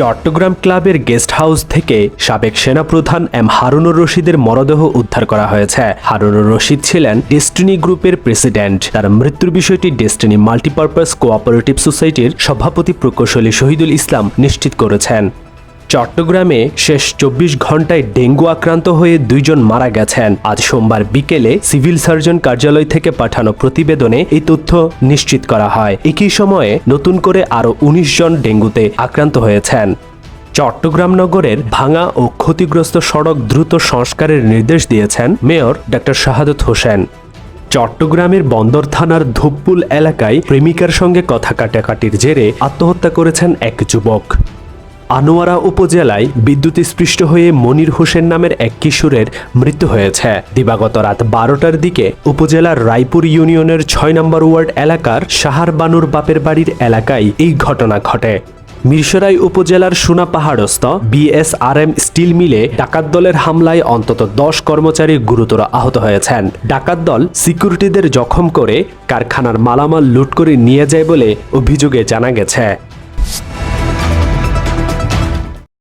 চট্টগ্রাম ক্লাবের guest house থেকে সাবেক সেনাপ্রধান এম হারুনুর রশিদের মরদেহ উদ্ধার করা হয়েছে। হারুনুর রশিদ ছিলেন ডেস্টিনি গ্রুপের প্রেসিডেন্ট। তার মৃত্যুর বিষয়টি ডেস্টিনি মাল্টিপারপাস কোঅপারেটিভ সোসাইটির সভাপতি প্রকৌশলী শহীদুল ইসলাম নিশ্চিত করেছেন। চট্টগ্রামে শেষ ২৪ ঘন্টায় ডেঙ্গু আক্রান্ত হয়ে ২ জন মারা গেছেন। আজ সোমবার বিকেলে সিভিল সার্জন কার্যালয় থেকে পাঠানো প্রতিবেদনে এই তথ্য নিশ্চিত করা হয়। একই সময়ে নতুন করে আরও ১৯ জন ডেঙ্গুতে আক্রান্ত হয়েছেন। চট্টগ্রাম নগরের ভাঙা ও ক্ষতিগ্রস্ত সড়ক দ্রুত সংস্কারের নির্দেশ দিয়েছেন মেয়র ডক্টর শাহাদত হোসেন। চট্টগ্রামের বন্দর থানার ধূপপুল এলাকায় প্রেমিকার সঙ্গে কথা কাটাকাটির জেরে আত্মহত্যা করেছেন এক যুবক। আনোয়ারা উপজেলায় বিদ্যুৎস্পৃষ্ট হয়ে মনির হোসেন নামের এক কিশোরের মৃত্যু হয়েছে। দিবাগত রাত ১২টার দিকে উপজেলার রায়পুর ইউনিয়নের ৬ নম্বর ওয়ার্ড এলাকার সাহার বানুর বাপের বাড়ির এলাকায় এই ঘটনা ঘটে। মিরসরাই উপজেলার সোনা পাহাড়স্থ বিএসআরএম স্টিল মিলে ডাকাত দলের হামলায় অন্তত ১০ কর্মচারী গুরুতর আহত হয়েছেন। ডাকাত দল সিকিউরিটিদের জখম করে কারখানার মালামাল লুট করে নিয়ে যায় বলে অভিযোগে জানা গেছে।